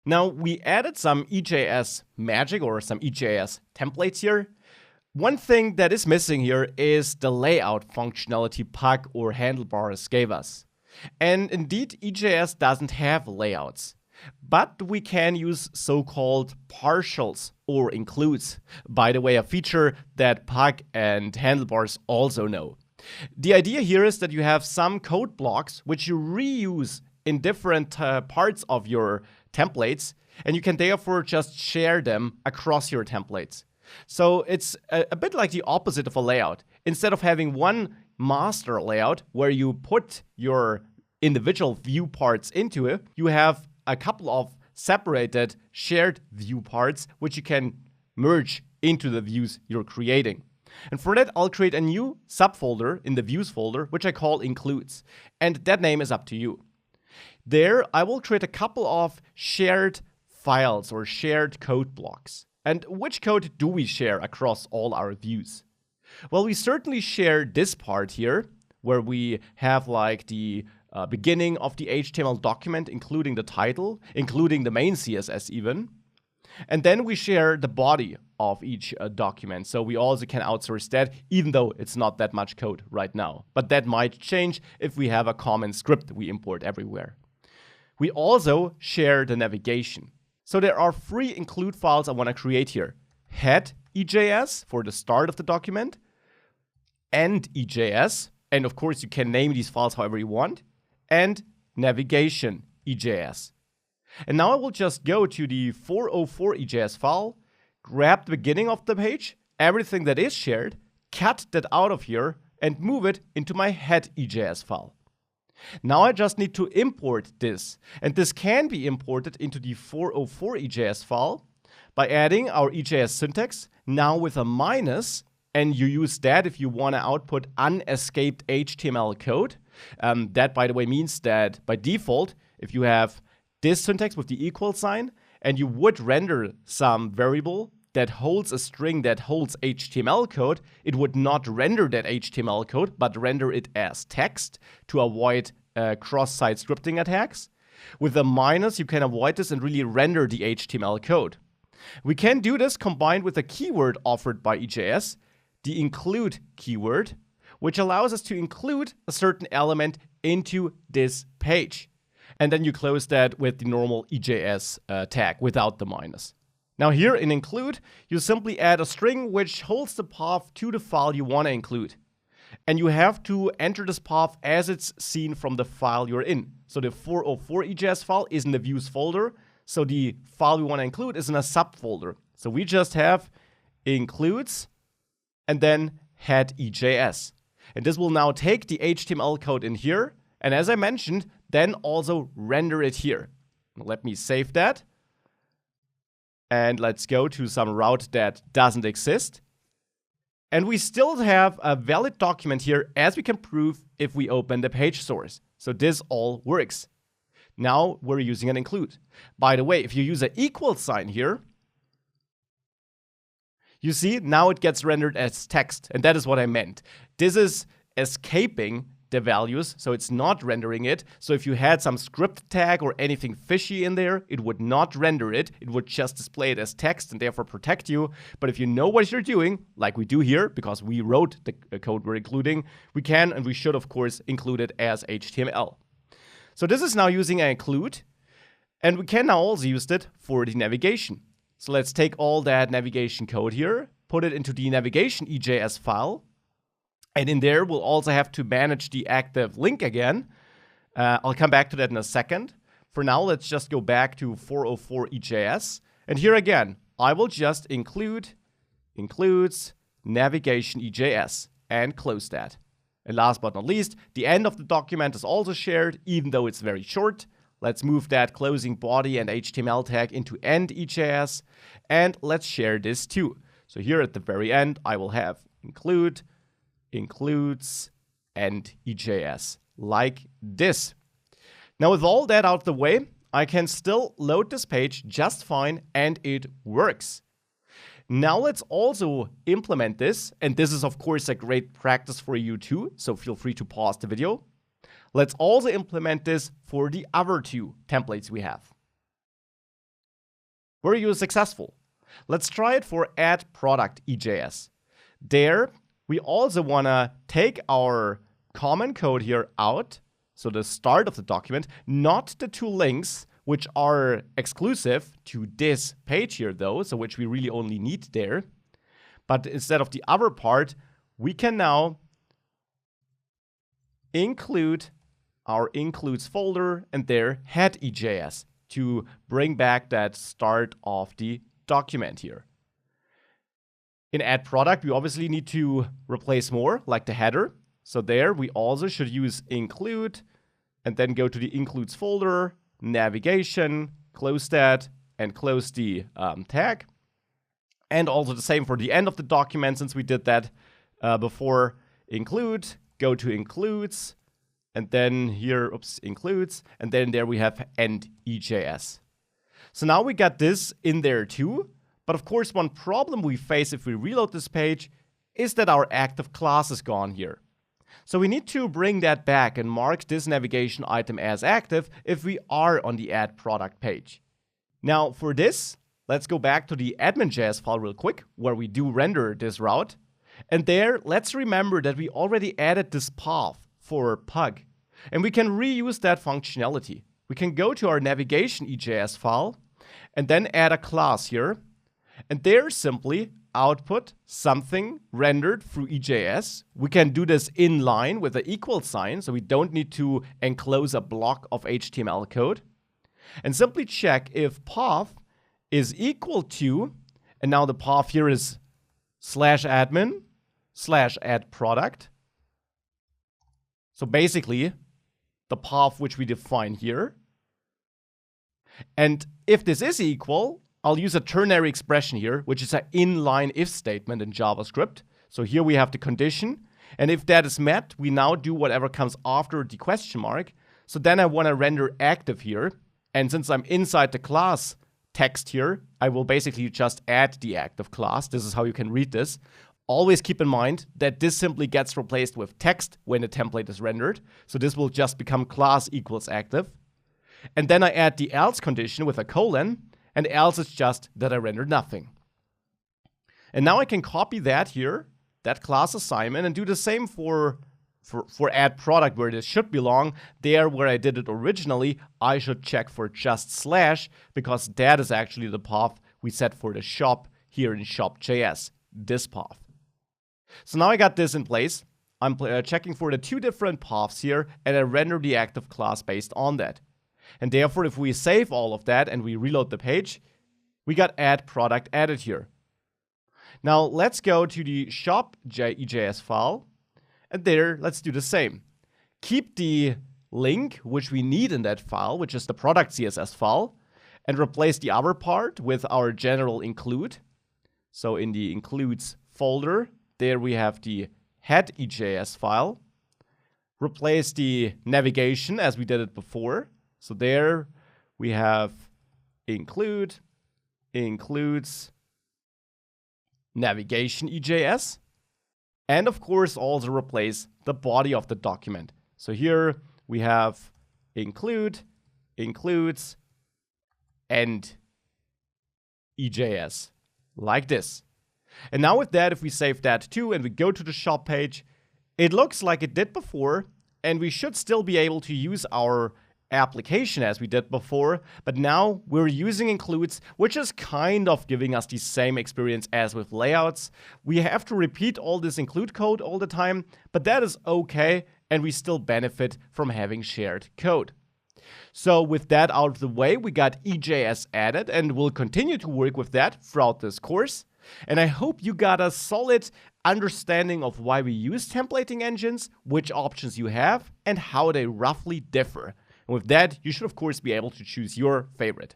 Now, we added some EJS magic or some EJS templates here. One thing that is missing here is the layout functionality Pug or Handlebars gave us. And indeed, EJS doesn't have layouts. But we can use so-called partials or includes. By the way, a feature that Pug and Handlebars also know. The idea here is that you have some code blocks which you reuse in different parts of your templates, and you can therefore just share them across your templates. So it's a bit like the opposite of a layout. Instead of having one master layout where you put your individual view parts into it, you have a couple of separated shared view parts which you can merge into the views you're creating. And for that, I'll create a new subfolder in the views folder, which I call includes. And that name is up to you. There, I will create a couple of shared files or shared code blocks. And which code do we share across all our views? Well, we certainly share this part here, where we have like the beginning of the HTML document, including the title, including the main CSS even. And then we share the body of each document. So we also can outsource that, even though it's not that much code right now. But that might change if we have a common script we import everywhere. We also share the navigation. So there are three include files I want to create here. Head EJS for the start of the document, end EJS, and of course you can name these files however you want, and navigation EJS. And now I will just go to the 404 EJS file, grab the beginning of the page, everything that is shared, cut that out of here, and move it into my head EJS file. Now I just need to import this, and this can be imported into the 404 EJS file by adding our EJS syntax, now with a minus, and you use that if you want to output unescaped HTML code. That, by the way, means that by default, if you have this syntax with the equal sign, and you would render some variable that holds a string that holds HTML code, it would not render that HTML code, but render it as text to avoid cross-site scripting attacks. With a minus, you can avoid this and really render the HTML code. We can do this combined with a keyword offered by EJS, the include keyword, which allows us to include a certain element into this page. And then you close that with the normal EJS tag without the minus. Now here in include, you simply add a string which holds the path to the file you want to include. And you have to enter this path as it's seen from the file you're in. So the 404 EJS file is in the views folder. So the file we want to include is in a subfolder. So we just have includes and then head EJS. And this will now take the HTML code in here. And as I mentioned, then also render it here. Let me save that. And let's go to some route that doesn't exist. And we still have a valid document here, as we can prove if we open the page source. So this all works. Now we're using an include. By the way, if you use an equal sign here, you see now it gets rendered as text. And that is what I meant. This is escaping the values, so it's not rendering it. So if you had some script tag or anything fishy in there, it would not render it. It would just display it as text and therefore protect you. But if you know what you're doing, like we do here, because we wrote the code we're including, we can and we should, of course, include it as HTML. So this is now using an include, and we can now also use it for the navigation. So let's take all that navigation code here, put it into the navigation EJS file. And in there, we'll also have to manage the active link again. I'll come back to that in a second. For now, let's just go back to 404 EJS. And here again, I will just includes navigation EJS and close that. And last but not least, the end of the document is also shared, even though it's very short. Let's move that closing body and HTML tag into end EJS. And let's share this too. So here at the very end, I will have includes and EJS, like this. Now with all that out of the way, I can still load this page just fine and it works. Now let's also implement this, and this is of course a great practice for you too, so feel free to pause the video. Let's also implement this for the other two templates we have. Were you successful? Let's try it for add product EJS. There, we also want to take our common code here out, so the start of the document, not the two links, which are exclusive to this page here though, so which we really only need there. But instead of the other part, we can now include our includes folder and there head EJS to bring back that start of the document here. In add product, we obviously need to replace more, like the header. So there we also should use include and then go to the includes folder, navigation, close that, and close the tag. And also the same for the end of the document, since we did that before. Include, go to includes, and then here, includes, and then there we have end EJS. So now we got this in there too. But of course, one problem we face if we reload this page is that our active class is gone here. So we need to bring that back and mark this navigation item as active if we are on the add product page. Now for this, let's go back to the admin.js file real quick, where we do render this route. And there, let's remember that we already added this path for Pug. And we can reuse that functionality. We can go to our navigation EJS file and then add a class here. And there simply output something rendered through EJS. We can do this inline with an equal sign, so we don't need to enclose a block of HTML code. And simply check if path is equal to, and now the path here is /admin /add product. So basically, the path which we define here. And if this is equal, I'll use a ternary expression here, which is an inline if statement in JavaScript. So here we have the condition. And if that is met, we now do whatever comes after the question mark. So then I want to render active here. And since I'm inside the class text here, I will basically just add the active class. This is how you can read this. Always keep in mind that this simply gets replaced with text when the template is rendered. So this will just become class equals active. And then I add the else condition with a colon, and else is just that I rendered nothing. And now I can copy that here, that class assignment, and do the same for add product where this should belong. There where I did it originally, I should check for just slash, because that is actually the path we set for the shop here in shop.js, this path. So now I got this in place. I'm checking for the two different paths here, and I render the active class based on that. And therefore, if we save all of that and we reload the page, we got add product added here. Now let's go to the shop.js file, and there, let's do the same. Keep the link which we need in that file, which is the product CSS file, and replace the other part with our general include. So in the includes folder, there we have the head EJS file. Replace the navigation as we did it before. So there we have include, includes, navigation EJS. And of course also replace the body of the document. So here we have include, includes, and EJS, like this. And now with that, if we save that too and we go to the shop page, it looks like it did before, and we should still be able to use our application as we did before, but now we're using includes, which is kind of giving us the same experience as with layouts. We have to repeat all this include code all the time, but that is okay, and we still benefit from having shared code. So with that out of the way, we got EJS added, and we'll continue to work with that throughout this course. And I hope you got a solid understanding of why we use templating engines, which options you have, and how they roughly differ. And with that, you should of course be able to choose your favorite.